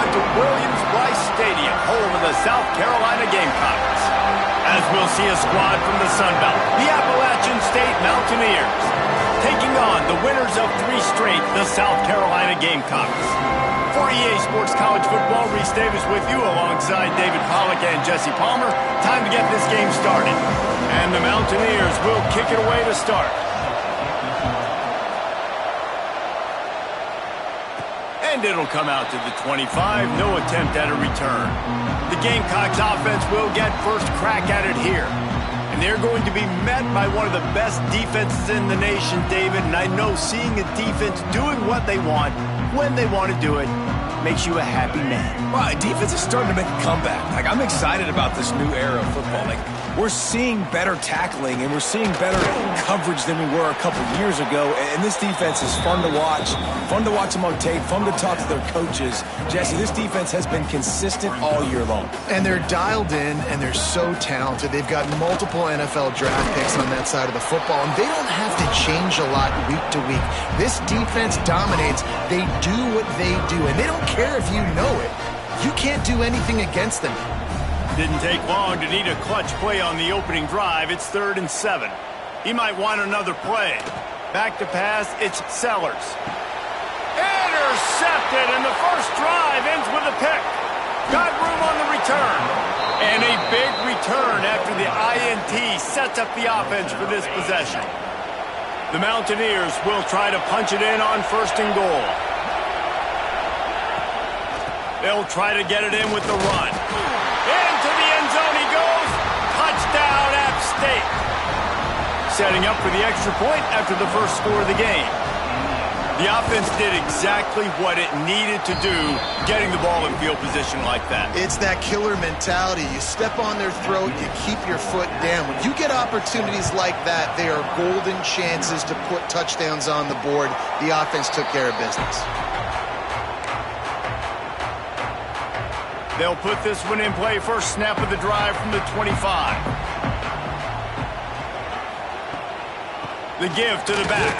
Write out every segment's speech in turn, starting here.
out to Williams-Brice Stadium, home of the South Carolina Gamecocks. As we'll see a squad from the Sun Belt, the Appalachian State Mountaineers, taking on the winners of 3 straight, the South Carolina Gamecocks. For EA Sports College Football, Reese Davis with you alongside David Pollack and Jesse Palmer. Time to get this game started. And the Mountaineers will kick it away to start. And it'll come out to the 25. No attempt at a return. The Gamecocks offense will get first crack at it here. And they're going to be met by one of the best defenses in the nation, David. And I know seeing a defense doing what they want, when they want to do it, makes you a happy man. Well, defense is starting to make a comeback. I'm excited about this new era of football. We're seeing better tackling, and we're seeing better coverage than we were a couple years ago. And this defense is fun to watch them on tape, fun to talk to their coaches. Jesse, this defense has been consistent all year long. And they're dialed in, and they're so talented. They've got multiple NFL draft picks on that side of the football, and they don't have to change a lot week to week. This defense dominates. They do what they do, and they don't care if you know it. You can't do anything against them. Didn't take long to need a clutch play on the opening drive. It's 3rd and 7. He might want another play. Back to pass, it's Sellers. Intercepted, and the first drive ends with a pick. Got room on the return. And a big return after the INT sets up the offense for this possession. The Mountaineers will try to punch it in on 1st and goal. They'll try to get it in with the run. Into the end zone he goes. Touchdown, App State. Setting up for the extra point after the first score of the game. The offense did exactly what it needed to do, getting the ball in field position like that. It's that killer mentality. You step on their throat, you keep your foot down. When you get opportunities like that, they are golden chances to put touchdowns on the board. The offense took care of business. They'll put this one in play. First snap of the drive from the 25. The give to the back.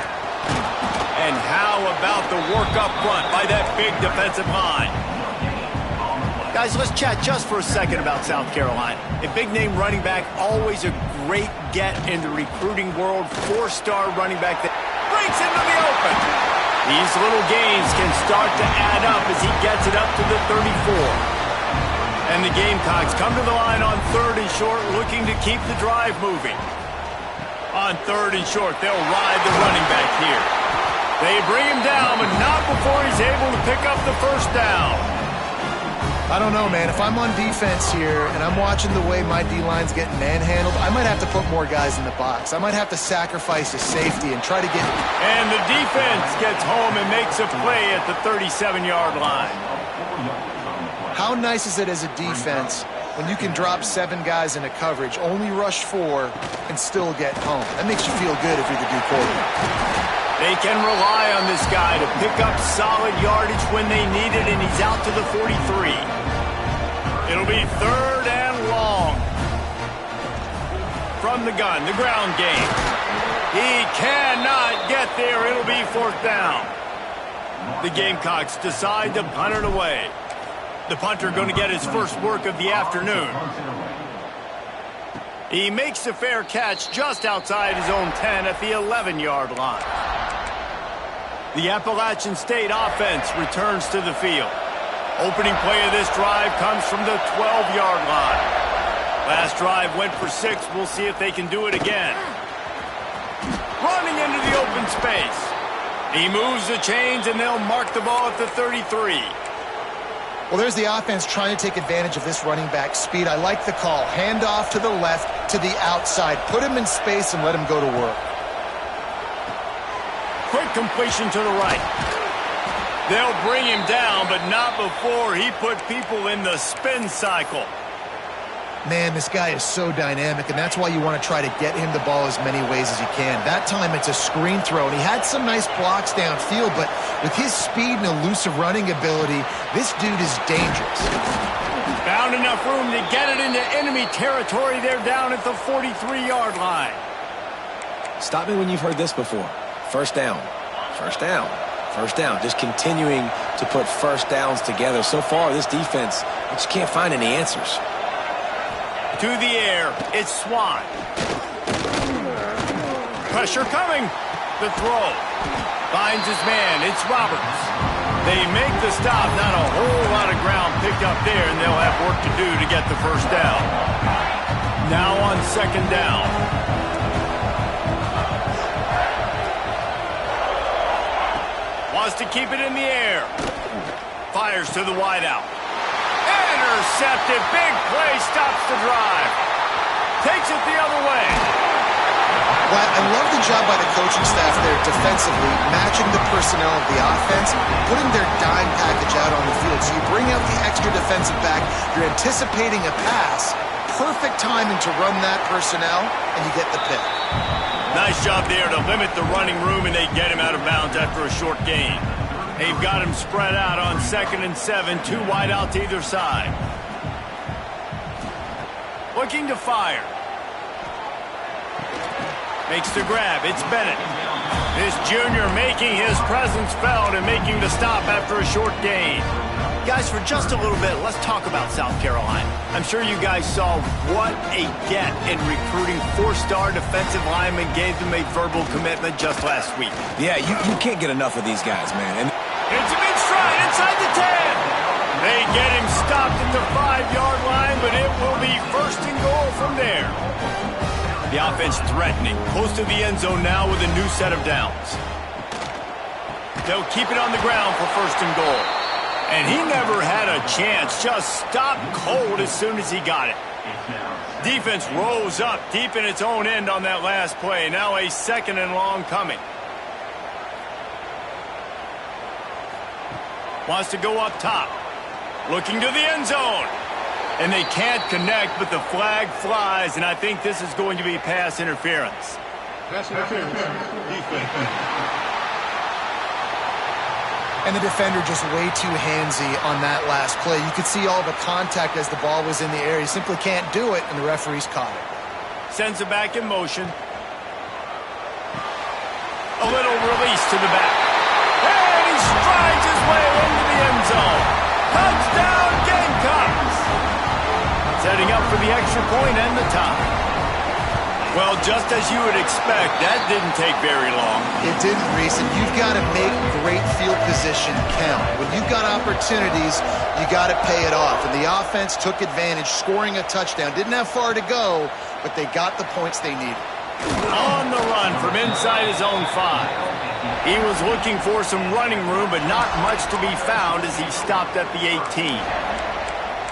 And how about the work up front by that big defensive line? Guys, let's chat just for a second about South Carolina. A big-name running back, always a great get in the recruiting world. 4-star running back that breaks into the open. These little gains can start to add up as he gets it up to the 34. And the Gamecocks come to the line on 3rd and short, looking to keep the drive moving. On 3rd and short, they'll ride the running back here. They bring him down, but not before he's able to pick up the first down. I don't know, man. If I'm on defense here and I'm watching the way my D-line's getting manhandled, I might have to put more guys in the box. I might have to sacrifice a safety and try to get... And the defense gets home and makes a play at the 37-yard line. How nice is it as a defense when you can drop 7 guys into coverage, only rush 4, and still get home? That makes you feel good if you're the D quarterback. They can rely on this guy to pick up solid yardage when they need it, and he's out to the 43. It'll be 3rd and long. From the gun, the ground game. He cannot get there. It'll be 4th down. The Gamecocks decide to punt it away. The punter going to get his first work of the afternoon. He makes a fair catch just outside his own 10 at the 11-yard line. The Appalachian State offense returns to the field. Opening play of this drive comes from the 12-yard line. Last drive went for 6. We'll see if they can do it again. Running into the open space. He moves the chains, and they'll mark the ball at the 33. Well, there's the offense trying to take advantage of this running back speed. I like the call. Hand off to the left, to the outside. Put him in space and let him go to work. Quick completion to the right. They'll bring him down, but not before he put people in the spin cycle. Man, this guy is so dynamic, and that's why you want to try to get him the ball as many ways as you can. That time it's a screen throw, and he had some nice blocks downfield, but with his speed and elusive running ability, this dude is dangerous. Found enough room to get it into enemy territory. They're down at the 43-yard line. Stop me when you've heard this before. First down. First down. First down. Just continuing to put first downs together. So far, this defense, I just can't find any answers. To the air, it's Swan. Pressure coming. The throw. Finds his man. It's Roberts. They make the stop. Not a whole lot of ground picked up there, and they'll have work to do to get the first down. Now on second down. Wants to keep it in the air. Fires to the wideout. Intercepted. Big play. Stops the drive. Takes it the other way. Well, I love the job by the coaching staff there defensively, matching the personnel of the offense, putting their dime package out on the field. So you bring out the extra defensive back, you're anticipating a pass, perfect timing to run that personnel, and you get the pick. Nice job there to limit the running room, and they get him out of bounds after a short gain. They've got him spread out on 2nd and 7, 2 wide out to either side. Looking to fire. Makes the grab. It's Bennett. This junior making his presence felt and making the stop after a short gain. Guys, for just a little bit, let's talk about South Carolina. I'm sure you guys saw what a get in recruiting. 4-star defensive linemen gave them a verbal commitment just last week. Yeah, you can't get enough of these guys, man. And it's a mid-stride inside the 10. They get him stopped at the 5-yard line, but it will be first and goal from there. The offense threatening, close to the end zone now with a new set of downs. They'll keep it on the ground for first and goal. And he never had a chance, just stopped cold as soon as he got it. Defense rose up deep in its own end on that last play. Now a 2nd and long coming. Wants to go up top. Looking to the end zone. And they can't connect, but the flag flies, and I think this is going to be pass interference. Pass interference. Defense. And the defender just way too handsy on that last play. You could see all the contact as the ball was in the air. He simply can't do it, and the referee's caught it. Sends it back in motion. A little release to the back. And he strides his way into the end zone. Touchdown, Gamecocks! Setting up for the extra point and the tie. Well, just as you would expect, that didn't take very long. It didn't, Reese, and you've got to make great field position count. When you've got opportunities, you got to pay it off. And the offense took advantage, scoring a touchdown. Didn't have far to go, but they got the points they needed. On the run from inside his own 5. He was looking for some running room, but not much to be found as he stopped at the 18.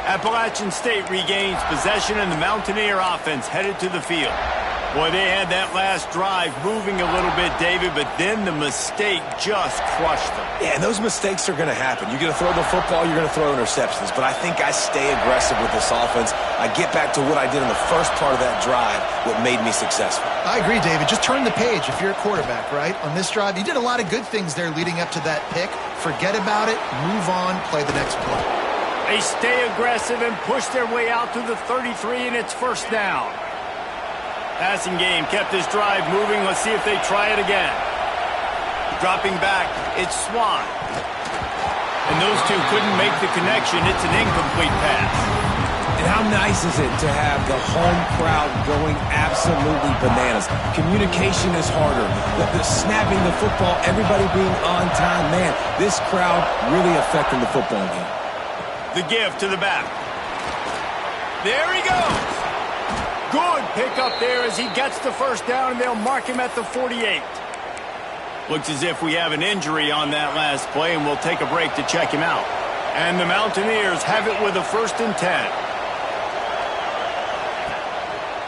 Appalachian State regains possession, and the Mountaineer offense headed to the field. Boy, they had that last drive moving a little bit, David, but then the mistake just crushed them. yeah, and those mistakes are going to happen. You're going to throw the football, you're going to throw interceptions. But I think I stay aggressive with this offense. I get back to what I did in the first part of that drive, what made me successful. I agree, David. Just turn the page if you're a quarterback, right? On this drive, you did a lot of good things there leading up to that pick. Forget about it, move on, play the next play. They stay aggressive and push their way out to the 33, and it's first down. Passing game kept this drive moving. Let's see if they try it again. Dropping back, it's Swan. And those two couldn't make the connection. It's an incomplete pass. And how nice is it to have the home crowd going absolutely bananas? Communication is harder. The snapping the football, everybody being on time. Man, this crowd really affecting the football game. The give to the back. There he goes. Good pickup there as he gets the first down, and they'll mark him at the 48. Looks as if we have an injury on that last play, and we'll take a break to check him out. And the Mountaineers have it with a 1st and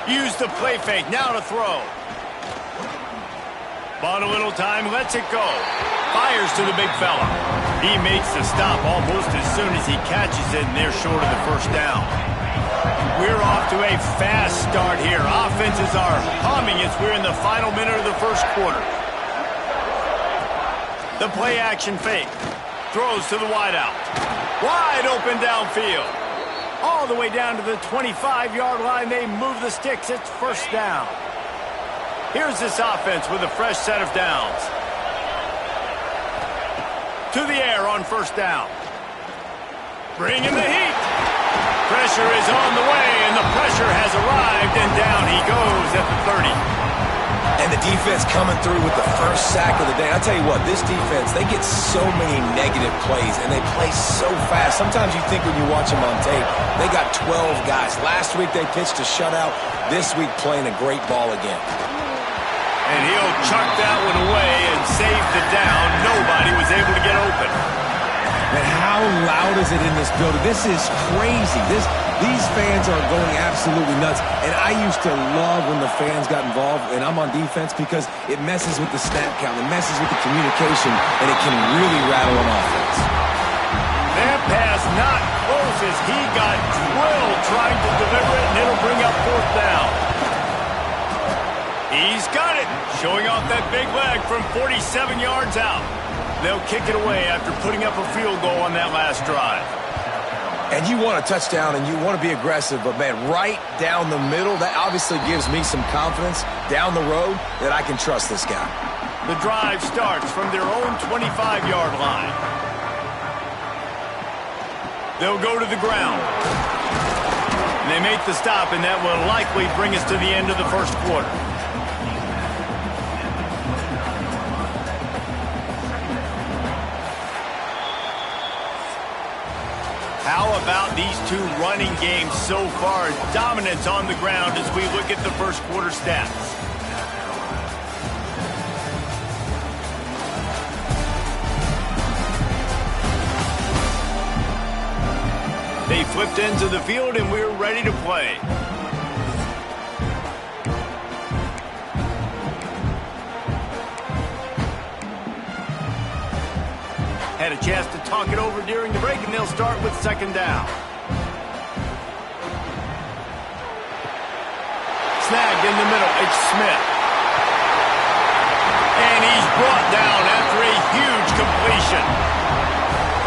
10. Use the play fake, now to throw. Bought a little time, lets it go. Fires to the big fella. He makes the stop almost as soon as he catches it, and they're short of the first down. We're off to a fast start here. Offenses are humming as we're in the final minute of the first quarter. The play action fake. Throws to the wideout. Wide open downfield. All the way down to the 25-yard line. They move the sticks. It's first down. Here's this offense with a fresh set of downs. To to the air on first down. Bringing the heat. Pressure is on the way, and the pressure has arrived, and down he goes at the 30. And the defense coming through with the first sack of the day. I tell you what, this defense, they get so many negative plays, and they play so fast. Sometimes you think when you watch them on tape, they got 12 guys. Last week they pitched a shutout. This week playing a great ball again. And he'll chuck that one away and save the down. Nobody was able to get open. And how loud is it in this building? This is crazy. These fans are going absolutely nuts. And I used to love when the fans got involved, and I'm on defense, because it messes with the snap count. It messes with the communication, and it can really rattle an offense. That pass not close as he got drilled trying to deliver it, and it'll bring up fourth down. He's got it, showing off that big leg from 47 yards out. They'll kick it away after putting up a field goal on that last drive. And you want a touchdown, and you want to be aggressive, but, man, right down the middle, that obviously gives me some confidence down the road that I can trust this guy. The drive starts from their own 25-yard line. They'll go to the ground. And they make the stop, and that will likely bring us to the end of the first quarter. How about these two running games so far? Dominance on the ground as we look at the first quarter stats. They flipped into the field and we're ready to play. Had a chance to talk it over during the break, and they'll start with second down. Snagged in the middle. It's Smith. And he's brought down after a huge completion.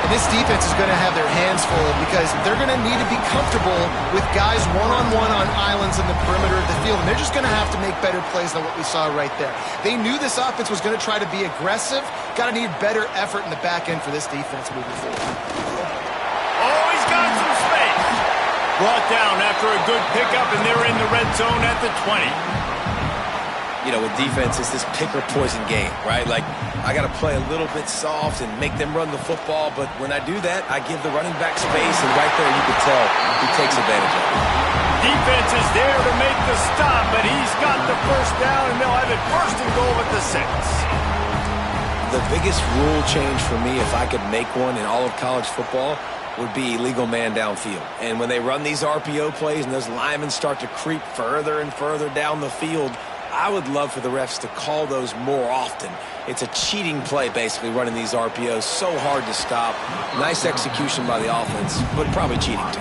And this defense is going to have their hands full because they're going to need to be comfortable with guys one-on-one on islands in the perimeter of the field. And they're just going to have to make better plays than what we saw right there. They knew this offense was going to try to be aggressive. Got to need better effort in the back end for this defense moving forward. Oh, he's got some space. Brought down after a good pickup, and they're in the red zone at the 20. You know, with defense, it's this pick-or-poison game, right? Like, I got to play a little bit soft and make them run the football, but when I do that, I give the running back space, and right there you can tell he takes advantage of it. Defense is there to make the stop, but he's got the first down, and they'll have it first and goal at the 6. The biggest rule change for me, if I could make one in all of college football, would be illegal man downfield. And when they run these RPO plays and those linemen start to creep further and further down the field, I would love for the refs to call those more often. It's a cheating play, basically, running these RPOs. So hard to stop. Nice execution by the offense, but probably cheating too.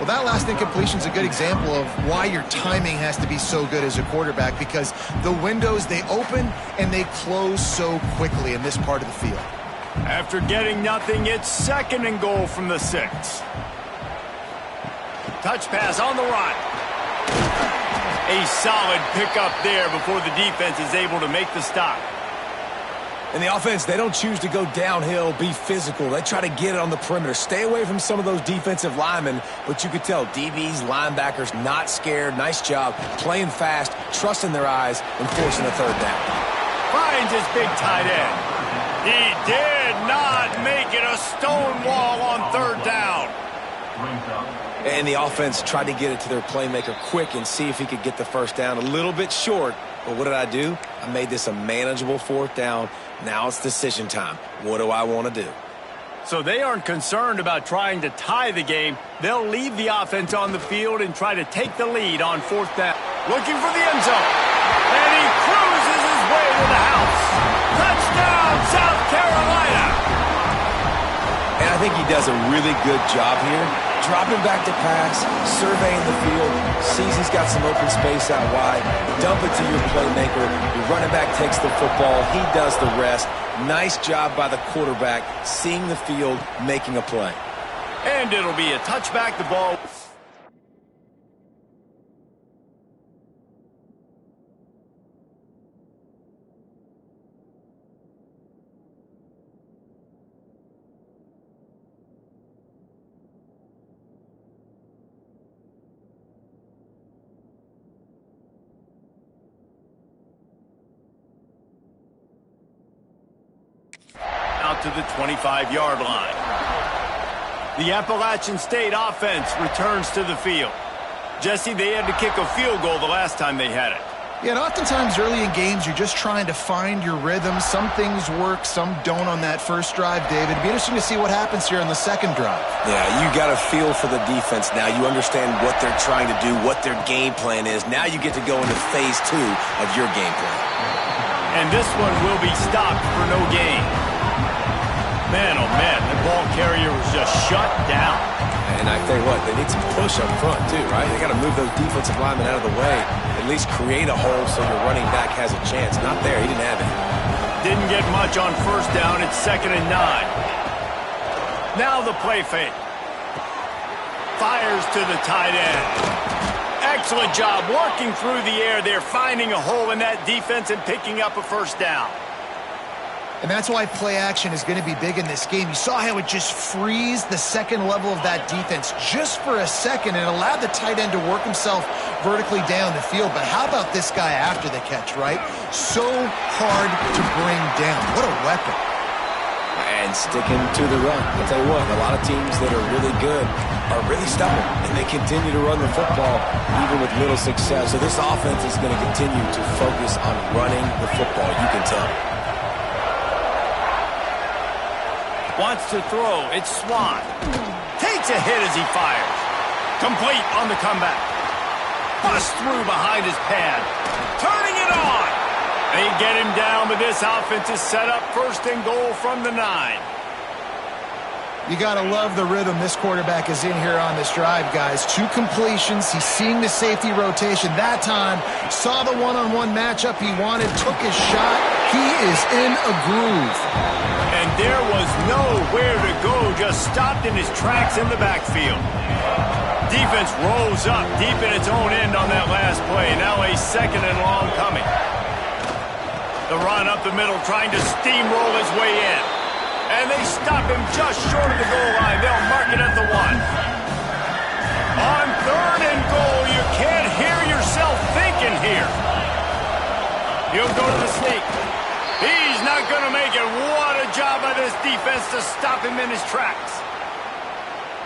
Well, that last incompletion is a good example of why your timing has to be so good as a quarterback, because the windows, they open and they close so quickly in this part of the field. After getting nothing, it's second and goal from the 6. Touch pass on the run. A solid pickup there before the defense is able to make the stop. And the offense, they don't choose to go downhill, be physical. They try to get it on the perimeter. Stay away from some of those defensive linemen, but you could tell DBs, linebackers, not scared. Nice job playing fast, trusting their eyes, and forcing the third down. Finds his big tight end. He did not make it a stone wall on third down. And the offense tried to get it to their playmaker quick and see if he could get the first down. A little bit short, but what did I do? I made this a manageable fourth down. Now it's decision time. What do I want to do? So they aren't concerned about trying to tie the game. They'll leave the offense on the field and try to take the lead on fourth down. Looking for the end zone. And he cruises his way to the house. Touchdown, South Carolina. And I think he does a really good job here. Dropping back to pass, surveying the field, sees he's got some open space out wide, dump it to your playmaker, your running back takes the football, he does the rest. Nice job by the quarterback, seeing the field, making a play. And it'll be a touchback, the ball. to the 25-yard line. The Appalachian State offense returns to the field. Jesse, they had to kick a field goal the last time they had it. Yeah, and oftentimes early in games, you're just trying to find your rhythm. Some things work, some don't on that first drive, David. It'd be interesting to see what happens here on the second drive. Yeah, you got a feel for the defense now. You understand what they're trying to do, what their game plan is. Now you get to go into phase 2 of your game plan. And this one will be stopped for no gain. Man, oh man, the ball carrier was just shut down. And I tell you what, they need some push up front too, right? They got to move those defensive linemen out of the way, at least create a hole so your running back has a chance. Not there, he didn't have it. Didn't get much on first down. It's 2nd and 9. Now the play fake. Fires to the tight end. Excellent job working through the air there, finding a hole in that defense and picking up a first down. And that's why play action is going to be big in this game. You saw how it just frees the second level of that defense just for a second and allowed the tight end to work himself vertically down the field. But how about this guy after the catch, right? So hard to bring down. What a weapon. And sticking to the run. I'll tell you what, a lot of teams that are really good are really stubborn, and they continue to run the football even with little success. So this offense is going to continue to focus on running the football, you can tell. Wants to throw. It's Swan. Takes a hit as he fires. Complete on the comeback. Bust through behind his pad. Turning it on. They get him down, but this offense is set up 1st and goal from the 9. You got to love the rhythm this quarterback is in here on this drive, guys. 2 completions. He's seeing the safety rotation. That time, saw the one-on-one matchup he wanted, took his shot. He is in a groove. And there was nowhere to go, just stopped in his tracks in the backfield. Defense rolls up deep in its own end on that last play. Now a 2nd and long coming. The run up the middle, trying to steamroll his way in. And they stop him just short of the goal line. They'll mark it at the 1. On 3rd and goal, you can't hear yourself thinking here. He'll go to the sneak. He's not going to make it. What a job by this defense to stop him in his tracks.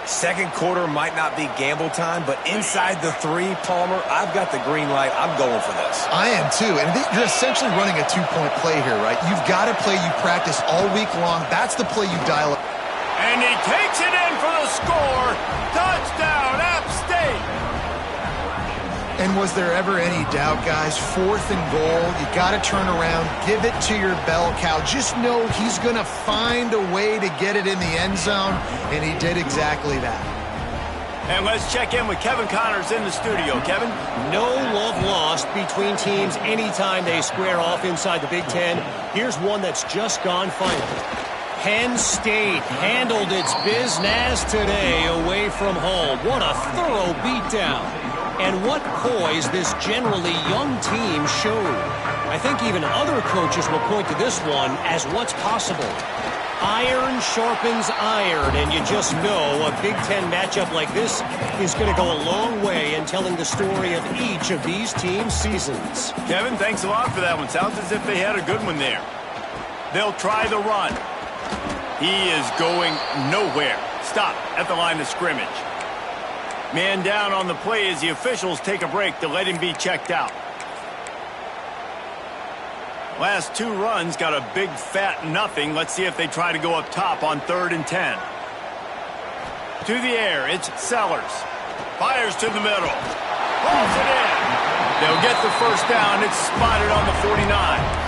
Second quarter might not be gamble time, but inside the 3, Palmer, I've got the green light. I'm going for this. I am too. And you're essentially running a 2-point play here, right? You've got a play you practice all week long. That's the play you dial up. And he takes it in for the score. Touchdown, App State. And was there ever any doubt, guys? 4th and goal. You got to turn around. Give it to your bell cow. Just know he's going to find a way to get it in the end zone, and he did exactly that. And let's check in with Kevin Connors in the studio. Kevin? No love lost between teams anytime they square off inside the Big Ten. Here's one that's just gone final. Penn State handled its business today away from home. What a thorough beatdown. And what poise this generally young team showed. I think even other coaches will point to this one as what's possible. Iron sharpens iron, and you just know a Big Ten matchup like this is going to go a long way in telling the story of each of these teams' seasons. Kevin, thanks a lot for that one. Sounds as if they had a good one there. They'll try the run. He is going nowhere. Stop at the line of scrimmage. Man down on the play as the officials take a break to let him be checked out. Last 2 runs got a big fat nothing. Let's see if they try to go up top on 3rd and 10. To the air, it's Sellers. Fires to the middle. Pulls it in. They'll get the first down. It's spotted on the 49.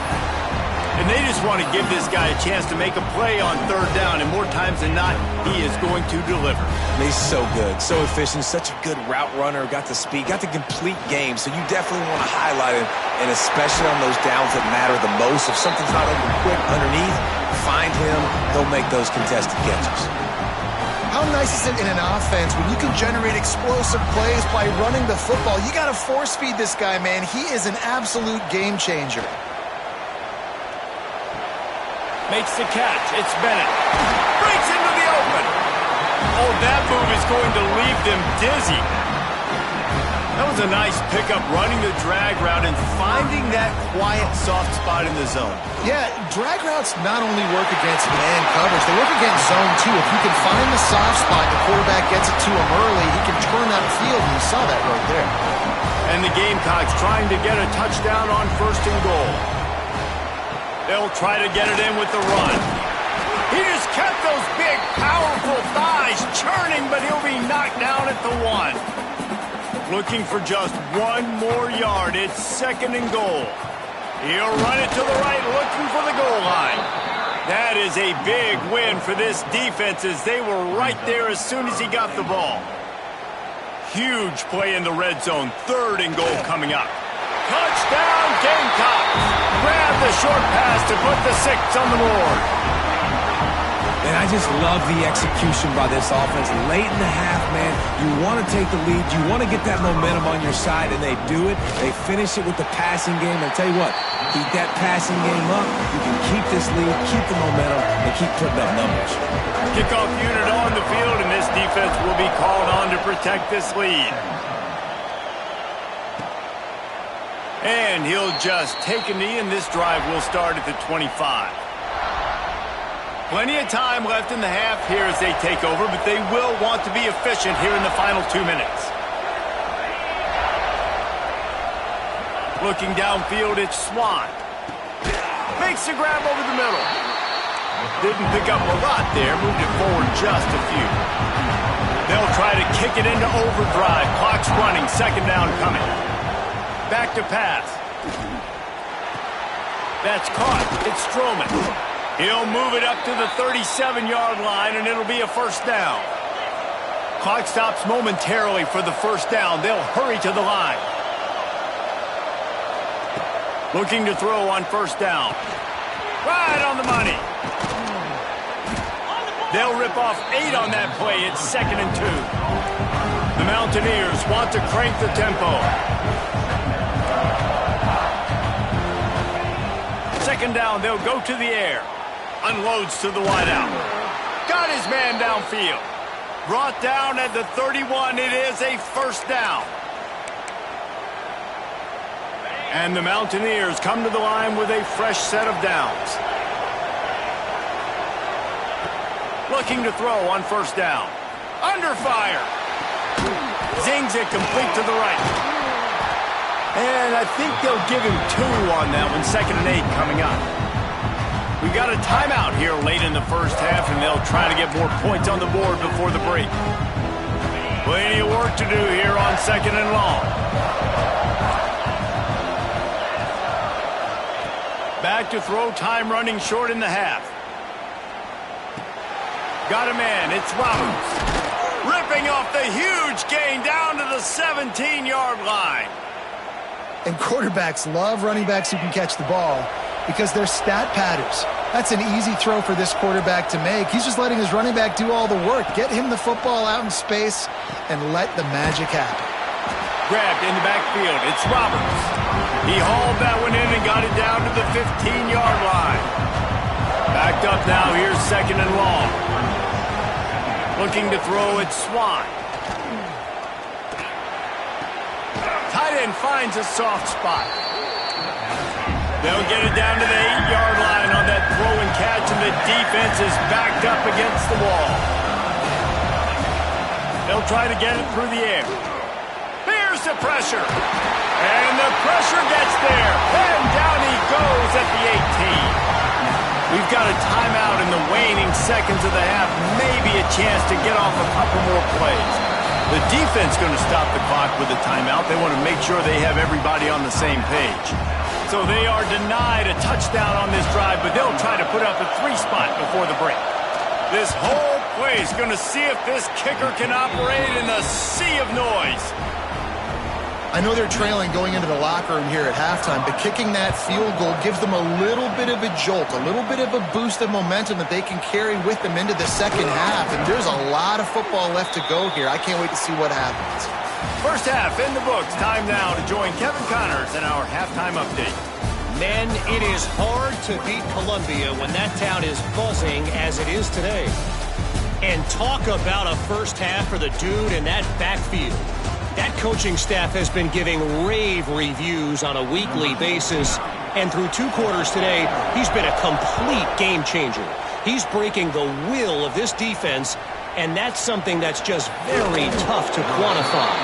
And they just want to give this guy a chance to make a play on 3rd down, and more times than not, he is going to deliver. He's so good, so efficient, such a good route runner, got the speed, got the complete game, so you definitely want to highlight him, and especially on those downs that matter the most. If something's not open quick underneath, find him, he'll make those contested catches. How nice is it in an offense when you can generate explosive plays by running the football? You got to force feed this guy, man. He is an absolute game changer. Makes the catch. It's Bennett. Breaks into the open. Oh, that move is going to leave them dizzy. That was was a nice pickup running the drag route and finding that quiet, soft spot in the zone. Yeah, drag routes not only work against man coverage, they work against zone too. If you can find the soft spot, the quarterback gets it to him early, he can turn that field, and you saw that right there. And the Gamecocks trying to get a touchdown on 1st and goal. They'll try to get it in with the run. He just kept those big, powerful thighs churning, but he'll be knocked down at the 1. Looking for just 1 more yard. It's 2nd and goal. He'll run it to the right, looking for the goal line. That is a big win for this defense as they were right there as soon as he got the ball. Huge play in the red zone. 3rd and goal coming up. Touchdown, Gamecocks! Grab the short pass to put the 6 on the board. And I just love the execution by this offense. Late in the half, man, you want to take the lead. You want to get that momentum on your side, and they do it. They finish it with the passing game. And I'll tell you what, keep that passing game up. You can keep this lead, keep the momentum, and keep putting up numbers. Kickoff unit on the field, and this defense will be called on to protect this lead. And he'll just take a knee, and this drive will start at the 25. Plenty of time left in the half here as they take over, but they will want to be efficient here in the final 2 minutes. Looking downfield, it's Swan. Makes the grab over the middle. Didn't pick up a lot there, moved it forward just a few. They'll try to kick it into overdrive. Clock's running, 2nd down coming. Back to pass. That's caught. It's Stroman. He'll move it up to the 37-yard line, and it'll be a 1st down. Clock stops momentarily for the 1st down. They'll hurry to the line. Looking to throw on 1st down. Right on the money. They'll rip off 8 on that play. It's 2nd and 2. The Mountaineers want to crank the tempo. 2nd down, they'll go to the air. Unloads to the wideout. Got his man downfield. Brought down at the 31. It is a 1st down. And the Mountaineers come to the line with a fresh set of downs. Looking to throw on 1st down. Under fire. Zings it complete to the right. And I think they'll give him 2 on that one. 2nd and 8 coming up. We got a timeout here late in the 1st half, and they'll try to get more points on the board before the break. Plenty of work to do here on 2nd and long. Back to throw, time running short in the half. Got a man, it's Roberts. Ripping off the huge gain down to the 17-yard line. And quarterbacks love running backs who can catch the ball because they're stat padders. That's an easy throw for this quarterback to make. He's just letting his running back do all the work. Get him the football out in space and let the magic happen. Grabbed in the backfield. It's Roberts. He hauled that one in and got it down to the 15-yard line. Backed up now. Here's 2nd and long. Looking to throw, it's Swan. Tight end finds a soft spot. They'll get it down to the 8-yard line on that throw and catch, and the defense is backed up against the wall. They'll try to get it through the air. Here's the pressure. And the pressure gets there. And down he goes at the 18. We've got a timeout in the waning seconds of the half. Maybe a chance to get off a couple more plays. The defense going to stop the clock with a timeout. They want to make sure they have everybody on the same page. So they are denied a touchdown on this drive, but they'll try to put up a 3 spot before the break. This whole play is going to see if this kicker can operate in the sea of noise. I know they're trailing going into the locker room here at halftime, but kicking that field goal gives them a little bit of a jolt, a little bit of a boost of momentum that they can carry with them into the 2nd half. And there's a lot of football left to go here. I can't wait to see what happens. 1st half in the books. Time now to join Kevin Connors in our halftime update. Men, it is hard to beat Columbia when that town is buzzing as it is today. And talk about a 1st half for the dude in that backfield. That coaching staff has been giving rave reviews on a weekly basis. And through 2 quarters today, he's been a complete game changer. He's breaking the will of this defense, and that's something that's just very tough to quantify.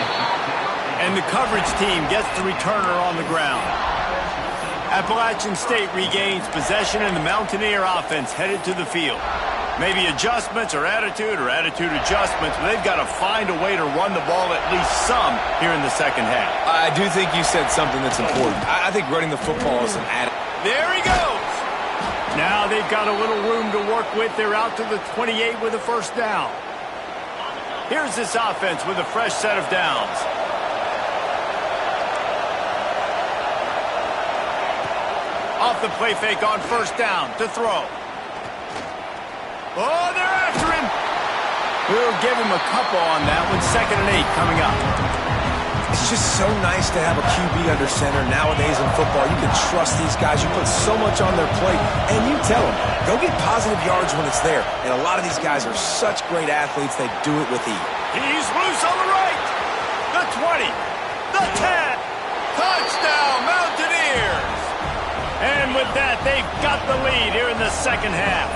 And the coverage team gets the returner on the ground. Appalachian State regains possession, and the Mountaineer offense headed to the field. Maybe adjustments or attitude adjustments, but they've got to find a way to run the ball at least some here in the second half. I do think you said something that's important. I think running the football is an added. There he goes. Now they've got a little room to work with. They're out to the 28 with a first down. Here's this offense with a fresh set of downs. Off the play fake on first down to throw. Oh, they're after him. We'll give him a couple on that one. 2nd and 8 coming up. It's just so nice to have a QB under center. Nowadays in football, you can trust these guys. You put so much on their plate, and you tell them, go get positive yards when it's there. And a lot of these guys are such great athletes, they do it with ease. He's loose on the right. The 20. The 10. Touchdown, Mountaineers. And with that, they've got the lead here in the second half.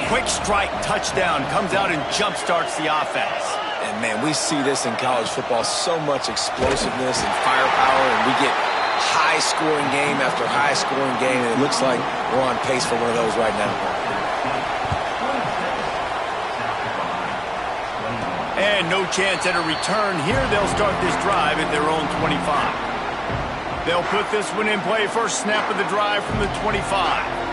Quick strike touchdown comes out and jump-starts the offense. And, man, we see this in college football, so much explosiveness and firepower, and we get high-scoring game after high-scoring game, and it looks like we're on pace for one of those right now. And no chance at a return here. They'll start this drive at their own 25. They'll put this one in play. First snap of the drive from the 25.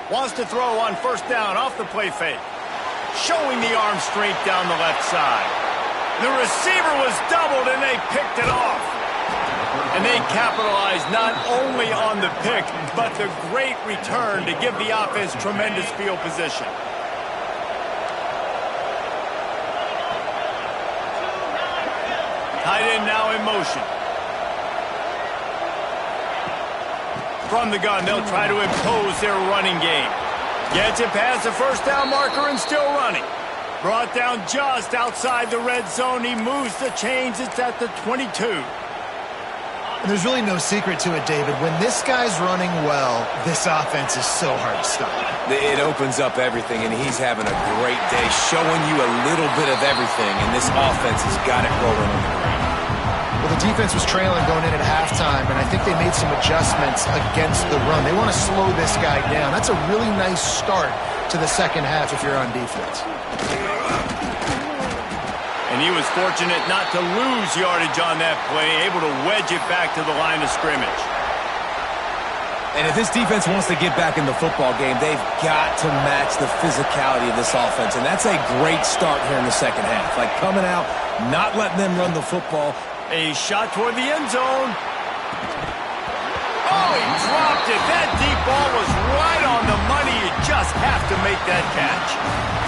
Wants to throw on first down off the play fake. Showing the arm strength down the left side. The receiver was doubled and they picked it off. And they capitalized not only on the pick, but the great return to give the offense tremendous field position. Tight end now in motion. From the gun, they'll try to impose their running game. Gets it past the first down marker and still running. Brought down just outside the red zone. He moves the chains. It's at the 22. And there's really no secret to it, David. When this guy's running well, this offense is so hard to stop. It opens up everything, and he's having a great day, showing you a little bit of everything, and this offense has got it rolling on the ground. Well, the defense was trailing going in at halftime, and I think they made some adjustments against the run. They want to slow this guy down. That's a really nice start to the second half if you're on defense. And he was fortunate not to lose yardage on that play, able to wedge it back to the line of scrimmage. And if this defense wants to get back in the football game, they've got to match the physicality of this offense. And that's a great start here in the second half. Like coming out, not letting them run the football. A shot toward the end zone. Oh, he dropped it. That deep ball was right on the money. You just have to make that catch.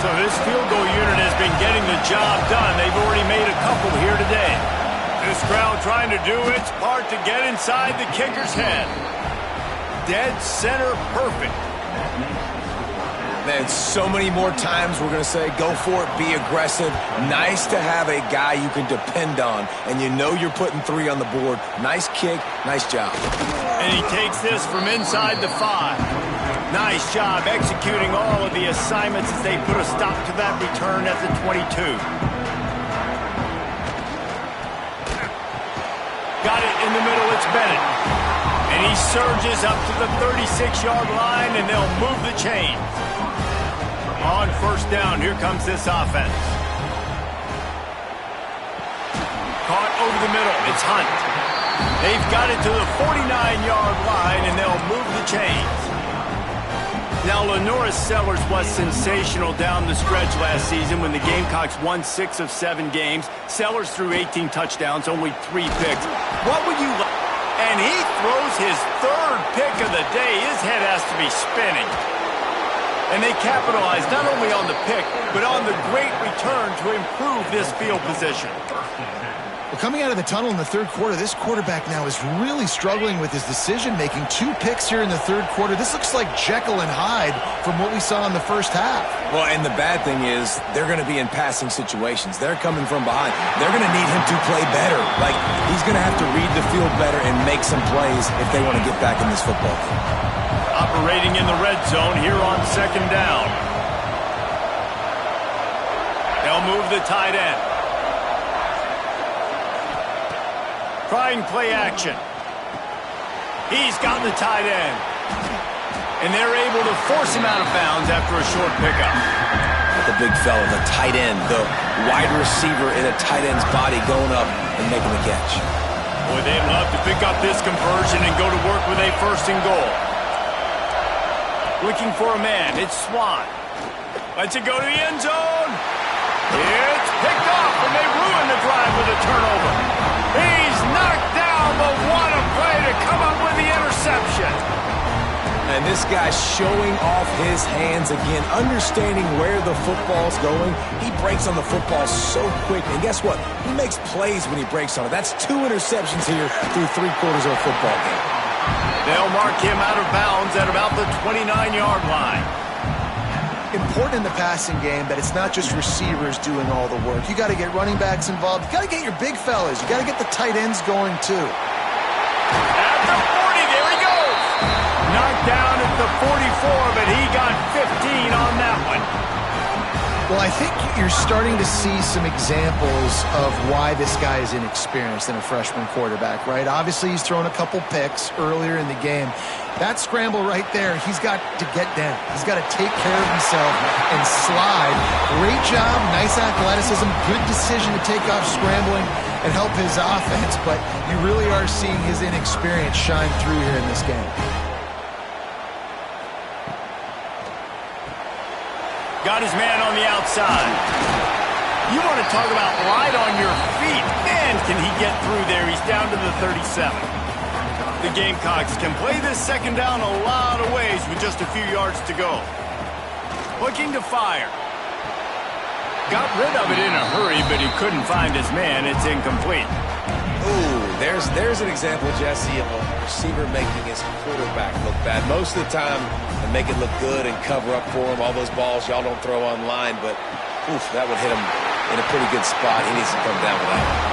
So this field goal unit has been getting the job done. They've already made a couple here today. This crowd trying to do its part to get inside the kicker's head. Dead center perfect. Man, so many more times we're going to say, go for it, be aggressive. Nice to have a guy you can depend on, and you know you're putting 3 on the board. Nice kick, nice job. And he takes this from inside the 5. Nice job executing all of the assignments as they put a stop to that return at the 22. Got it in the middle, it's Bennett. And he surges up to the 36-yard line, and they'll move the chains. On first down, here comes this offense. Caught over the middle, it's Hunt. They've got it to the 49-yard line, and they'll move the chains. Now, Lenoris Sellers was sensational down the stretch last season when the Gamecocks won 6 of 7 games. Sellers threw 18 touchdowns, only 3 picks. What would you like? And he throws his 3rd pick of the day. His head has to be spinning. And they capitalized not only on the pick, but on the great return to improve this field position. Well, coming out of the tunnel in the third quarter, this quarterback now is really struggling with his decision-making. 2 picks here in the third quarter. This looks like Jekyll and Hyde from what we saw in the first half. Well, and the bad thing is they're going to be in passing situations. They're coming from behind. They're going to need him to play better. Like, he's going to have to read the field better and make some plays if they want to get back in this football game. Operating in the red zone here on second down. They'll move the tight end. Trying play action. He's got the tight end. And they're able to force him out of bounds after a short pickup. The big fella, the tight end, the wide receiver in a tight end's body going up and making the catch. Boy, they'd love to pick up this conversion and go to work with a first and goal. Looking for a man. It's Swan. Lets it go to the end zone. It's picked off, and they ruin the drive with a turnover. He's knocked down, but what a play to come up with the interception. And this guy's showing off his hands again, understanding where the football's going. He breaks on the football so quick, and guess what? He makes plays when he breaks on it. That's 2 interceptions here through 3 quarters of a football game. They'll mark him out of bounds at about the 29-yard line. Important in the passing game that it's not just receivers doing all the work. You got to get running backs involved. You got to get your big fellas. You got to get the tight ends going too. At the 40, there he goes. Knocked down at the 44, but he got 15 on that one. Well, I think you're starting to see some examples of why this guy is inexperienced in a freshman quarterback, right? Obviously, he's thrown a couple picks earlier in the game. That scramble right there, he's got to get down. He's got to take care of himself and slide. Great job, nice athleticism, good decision to take off scrambling and help his offense, but you really are seeing his inexperience shine through here in this game. Got his man on the outside. You want to talk about light on your feet. Man, can he get through there. He's down to the 37. The Gamecocks can play this second down a lot of ways with just a few yards to go. Looking to fire. Got rid of it in a hurry, but he couldn't find his man. It's incomplete. Ooh, there's an example, Jesse, of a receiver making his quarterback look bad. Most of the time, they make it look good and cover up for him. All those balls y'all don't throw online, but oof, that would hit him in a pretty good spot. He needs to come down with that one.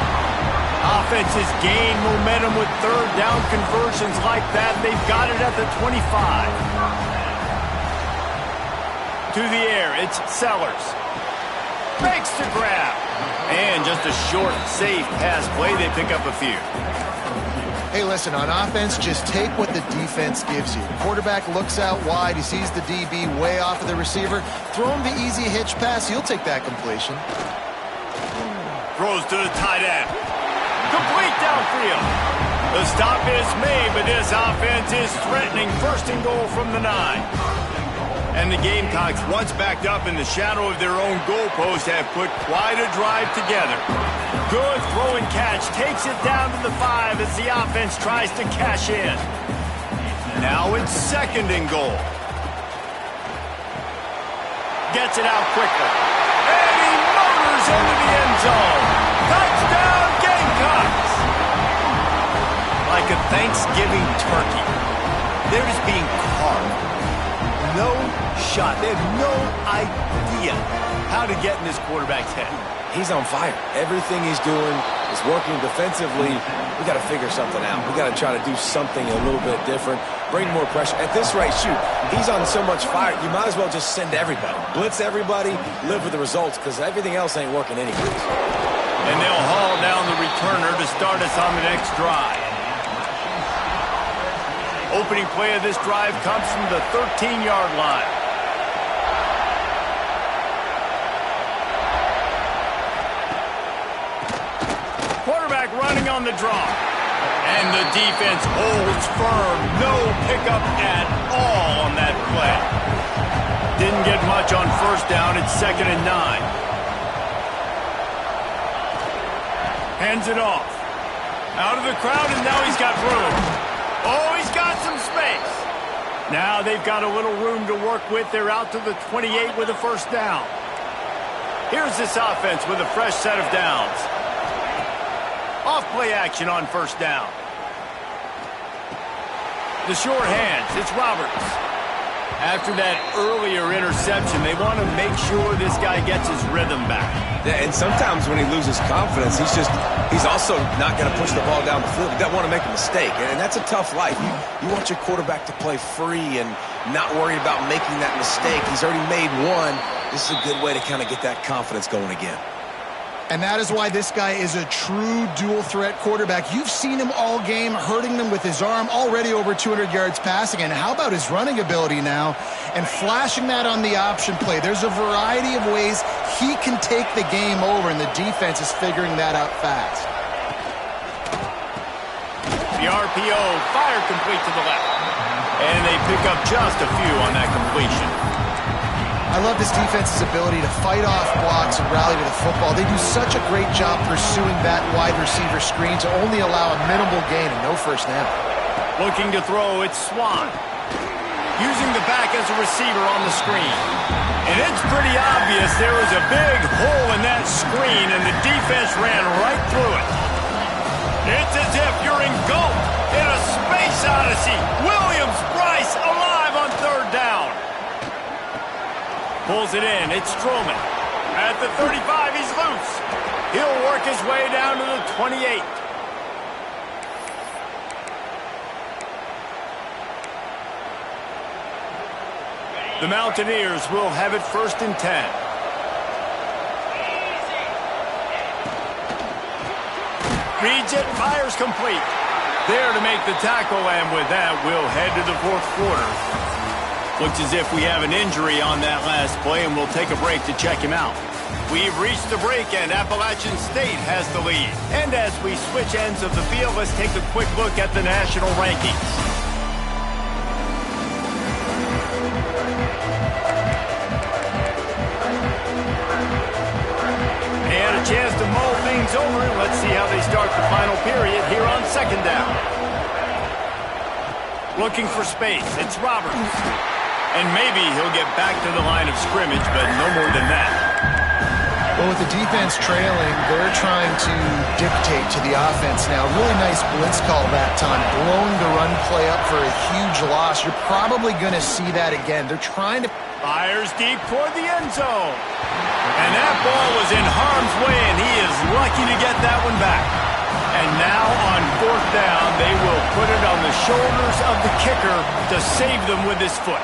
Offenses gain momentum with third down conversions like that. They've got it at the 25. To the air, it's Sellers. Makes the grab. And just a short, safe pass play. They pick up a few. Hey, listen, on offense, just take what the defense gives you. Quarterback looks out wide. He sees the DB way off of the receiver. Throw him the easy hitch pass. He'll take that completion. Throws to the tight end. Complete downfield. The stop is made, but this offense is threatening. First and goal from the 9. And the Gamecocks, once backed up in the shadow of their own goalpost, have put quite a drive together. Good throw and catch. Takes it down to the 5 as the offense tries to cash in. Now it's second and goal. Gets it out quickly. And he motors into the end zone. Touchdown, Gamecocks! Like a Thanksgiving turkey. They're just being carved. No shot. They have no idea how to get in this quarterback's head. He's on fire. Everything he's doing is working defensively. We got to figure something out. We got to try to do something a little bit different. Bring more pressure. At this rate, shoot, he's on so much fire, you might as well just send everybody. Blitz everybody, live with the results, because everything else ain't working anyways. And they'll haul down the returner to start us on the next drive. Opening play of this drive comes from the 13-yard line. Quarterback running on the draw. And the defense holds firm. No pickup at all on that play. Didn't get much on first down. It's second and 9. Hands it off. Out of the crowd, and now he's got room. Oh, he's got some space. Now they've got a little room to work with. They're out to the 28 with a first down. Here's this offense with a fresh set of downs. Off-play action on first down. The short hands, it's Roberts. After that earlier interception, they want to make sure this guy gets his rhythm back. Yeah, and sometimes when he loses confidence, he's also not going to push the ball down the field. He doesn't want to make a mistake, and that's a tough life. You want your quarterback to play free and not worried about making that mistake. He's already made one. This is a good way to kind of get that confidence going again. And that is why this guy is a true dual-threat quarterback. You've seen him all game, hurting them with his arm, already over 200 yards passing. And how about his running ability now? And flashing that on the option play. There's a variety of ways he can take the game over, and the defense is figuring that out fast. The RPO fired complete to the left. And they pick up just a few on that completion. I love this defense's ability to fight off blocks and rally to the football. They do such a great job pursuing that wide receiver screen to only allow a minimal gain and no first down. Looking to throw, it's Swan. Using the back as a receiver on the screen. And it's pretty obvious there was a big hole in that screen, and the defense ran right through it. It's as if you're engulfed in a space odyssey. Williams-Brice alive on third down. Pulls it in. It's Strowman. At the 35, he's loose. He'll work his way down to the 28. The Mountaineers will have it 1st and 10. Reads it, fires complete. There to make the tackle, and with that, we'll head to the 4th quarter. Looks as if we have an injury on that last play, and we'll take a break to check him out. We've reached the break, and Appalachian State has the lead. And as we switch ends of the field, let's take a quick look at the national rankings. And a chance to mull things over. Let's see how they start the final period here on 2nd down. Looking for space, it's Roberts. And maybe he'll get back to the line of scrimmage, but no more than that. Well, with the defense trailing, they're trying to dictate to the offense now. Really nice blitz call that time, blowing the run play up for a huge loss. You're probably going to see that again. They're trying to... Fires deep toward the end zone. And that ball was in harm's way, and he is lucky to get that one back. And now on 4th down, they will put it on the shoulders of the kicker to save them with his foot.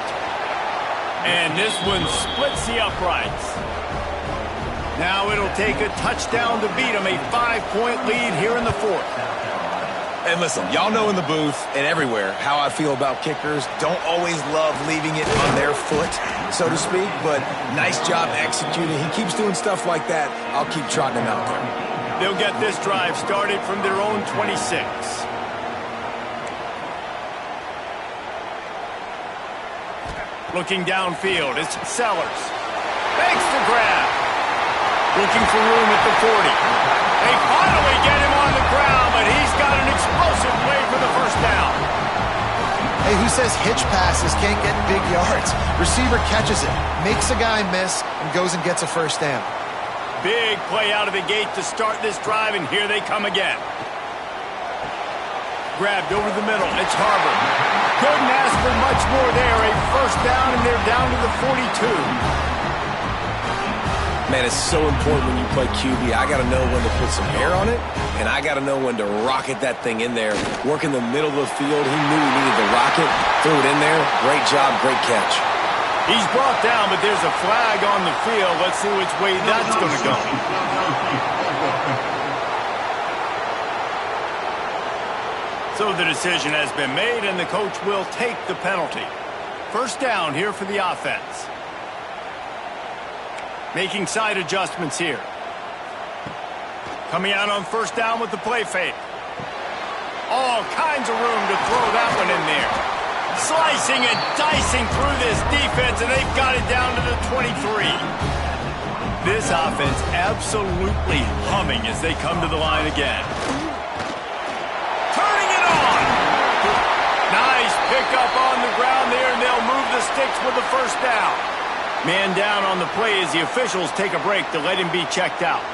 And this one splits the uprights. Now it'll take a touchdown to beat them, a 5-point lead here in the 4th. And listen, y'all know in the booth and everywhere how I feel about kickers. Don't always love leaving it on their foot, so to speak, but nice job executing. He keeps doing stuff like that. I'll keep trotting him out there. They'll get this drive started from their own 26. Looking downfield, it's Sellers. Makes the grab. Looking for room at the 40. They finally get him on the ground, but he's got an explosive play for the first down. Hey, who says hitch passes can't get big yards? Receiver catches it, makes a guy miss, and goes and gets a first down. Big play out of the gate to start this drive, and here they come again. Grabbed over the middle, it's Harbour. Couldn't ask for much more there. A first down, and they're down to the 42. Man, it's so important when you play QB. I got to know when to put some air on it, and I got to know when to rocket that thing in there. Work in the middle of the field. He knew he needed to rocket. Threw it in there. Great job, great catch. He's brought down, but there's a flag on the field. Let's see which way that's going to go. So the decision has been made, and the coach will take the penalty. First down here for the offense. Making side adjustments here. Coming out on first down with the play fake. All kinds of room to throw that one in there. Slicing and dicing through this defense, and they've got it down to the 23. This offense absolutely humming as they come to the line again. Turning it on. Nice pickup on the ground there, and they'll move the sticks with the first down. Man down on the play as the officials take a break to let him be checked out.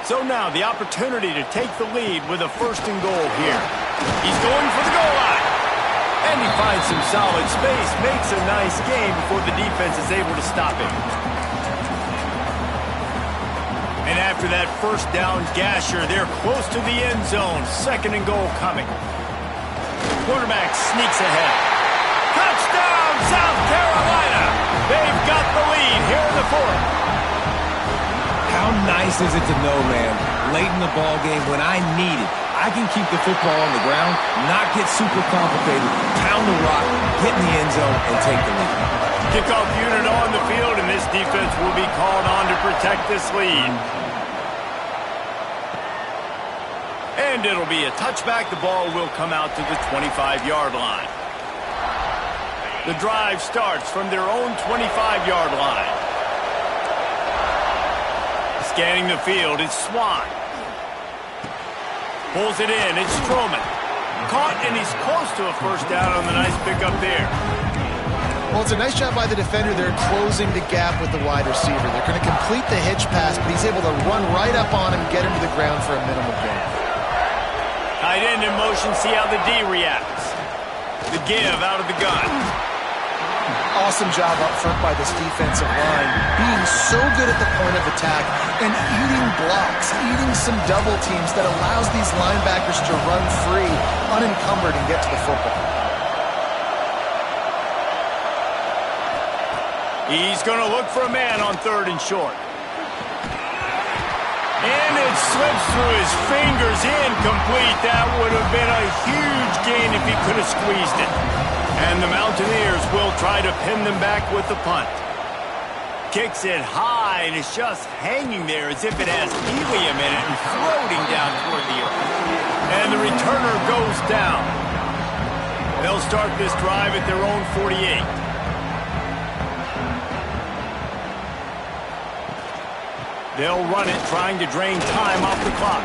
So now the opportunity to take the lead with a 1st and goal here. He's going for the goal line. And he finds some solid space, makes a nice game before the defense is able to stop him. And after that 1st down gasher, they're close to the end zone. 2nd and goal coming. Quarterback sneaks ahead. Touchdown, South Carolina! They've got the lead here in the 4th. How nice is it to know, man, late in the ball game when I need it, I can keep the football on the ground, not get super complicated, pound the rock, get in the end zone, and take the lead. Kickoff unit on the field, and this defense will be called on to protect this lead. And it'll be a touchback. The ball will come out to the 25-yard line. The drive starts from their own 25-yard line. Scanning the field, it's Swan. Pulls it in, it's Stroman. Caught, and he's close to a 1st down on the nice pickup there. Well, it's a nice job by the defender. They're closing the gap with the wide receiver. They're going to complete the hitch pass, but he's able to run right up on him, get him to the ground for a minimal gain. Tight end in motion, see how the D reacts. The give out of the gun. Awesome job up front by this defensive line, being so good at the point of attack and eating blocks, eating some double teams that allows these linebackers to run free, unencumbered, and get to the football. He's going to look for a man on 3rd and short. And it slips through his fingers, incomplete. That would have been a huge gain if he could have squeezed it. And the Mountaineers will try to pin them back with the punt. Kicks it high, and it's just hanging there as if it has helium in it and floating down toward the earth. And the returner goes down. They'll start this drive at their own 48. They'll run it, trying to drain time off the clock.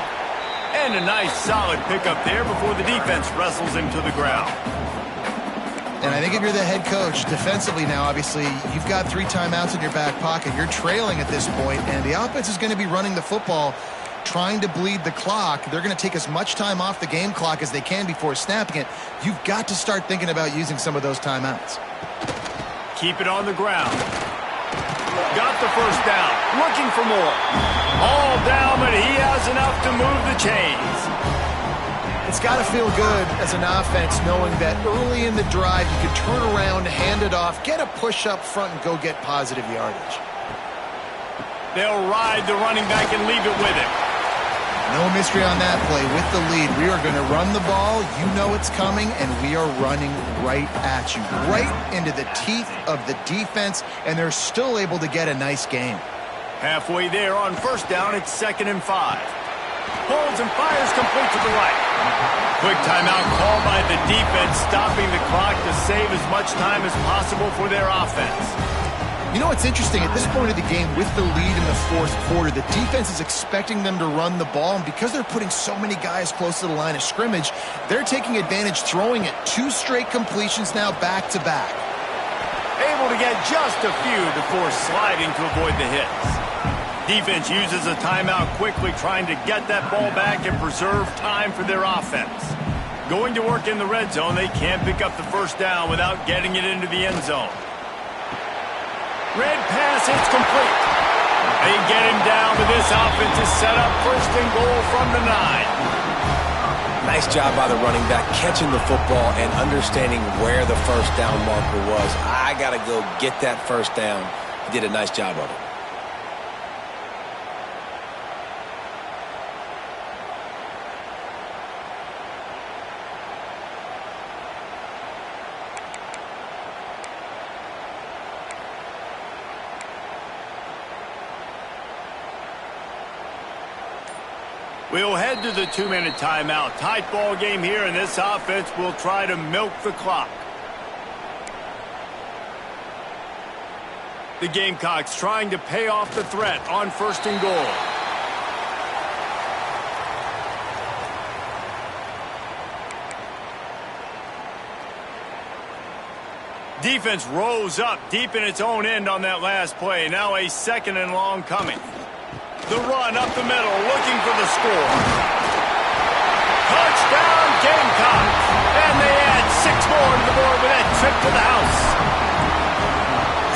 And a nice solid pickup there before the defense wrestles him to the ground. And I think if you're the head coach, defensively now, obviously, you've got 3 timeouts in your back pocket. You're trailing at this point, and the offense is going to be running the football, trying to bleed the clock. They're going to take as much time off the game clock as they can before snapping it. You've got to start thinking about using some of those timeouts. Keep it on the ground. Got the 1st down. Looking for more. All down, but he has enough to move the chains. It's got to feel good as an offense knowing that early in the drive you can turn around, hand it off, get a push up front, and go get positive yardage. They'll ride the running back and leave it with him. No mystery on that play. With the lead, we are going to run the ball. You know it's coming, and we are running right at you, right into the teeth of the defense, and they're still able to get a nice game. Halfway there on 1st down, it's 2nd and 5. Holds and fires complete to the right. Quick timeout called by the defense, stopping the clock to save as much time as possible for their offense. You know what's interesting? At this point of the game, with the lead in the 4th quarter, the defense is expecting them to run the ball, and because they're putting so many guys close to the line of scrimmage, they're taking advantage, throwing it 2 straight completions now back-to-back. Able to get just a few before sliding to avoid the hits. Defense uses a timeout quickly, trying to get that ball back and preserve time for their offense. Going to work in the red zone, they can't pick up the 1st down without getting it into the end zone. Red pass, it's complete. They get him down, but this offense is set up 1st and goal from the 9. Nice job by the running back, catching the football and understanding where the 1st down marker was. I got to go get that 1st down. He did a nice job of it. We'll head to the 2-minute timeout. Tight ball game here, and this offense will try to milk the clock. The Gamecocks trying to pay off the threat on 1st and goal. Defense rose up deep in its own end on that last play. Now a 2nd and long coming. The run up the middle, looking for the score. Touchdown, Gamecocks! And they add 6 more to the board with that trip to the house.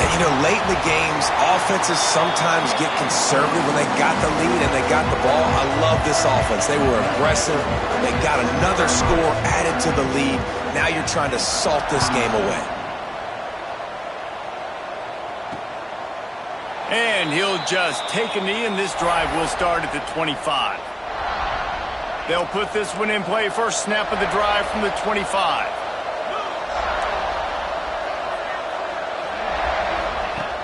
And, you know, late in the games, offenses sometimes get conservative when they got the lead and they got the ball. I love this offense. They were aggressive. They got another score added to the lead. Now you're trying to salt this game away. And he'll just take a knee, and this drive will start at the 25. They'll put this one in play. First snap of the drive from the 25.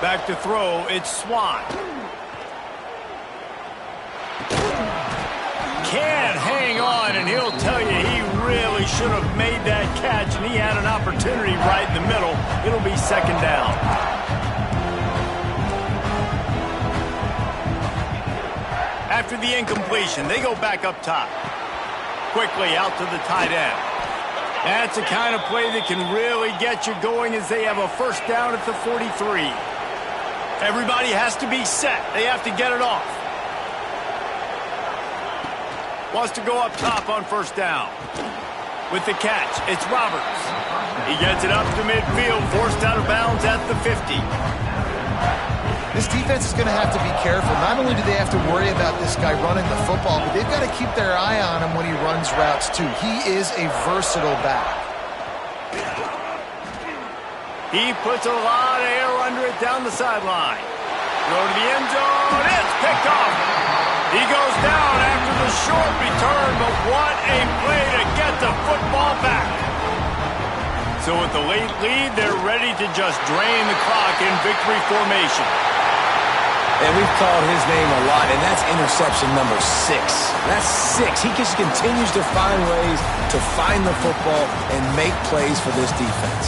Back to throw, it's Swan. Can't hang on, and he'll tell you he really should have made that catch, and he had an opportunity right in the middle. It'll be second down. After the incompletion, they go back up top. Quickly out to the tight end. That's the kind of play that can really get you going as they have a first down at the 43. Everybody has to be set. They have to get it off. Wants to go up top on first down. With the catch, it's Roberts. He gets it up to midfield, forced out of bounds at the 50. This defense is going to have to be careful. Not only do they have to worry about this guy running the football, but they've got to keep their eye on him when he runs routes too. He is a versatile back. He puts a lot of air under it down the sideline. Throw to the end zone. It's picked off. He goes down after the short return, but what a play to get the football back. So with the late lead, they're ready to just drain the clock in victory formation. And we've called his name a lot, and that's interception number 6. That's 6. He just continues to find ways to find the football and make plays for this defense.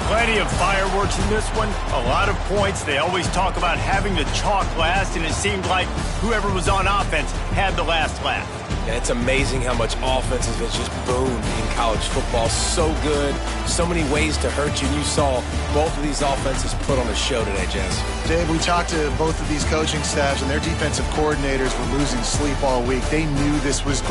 Plenty of fireworks in this one. A lot of points. They always talk about having the chalk last, and it seemed like whoever was on offense had the last laugh. And it's amazing how much offenses has just boomed in college football. So good. So many ways to hurt you. And you saw both of these offenses put on a show today, Jess. Dave, we talked to both of these coaching staffs, and their defensive coordinators were losing sleep all week. They knew this was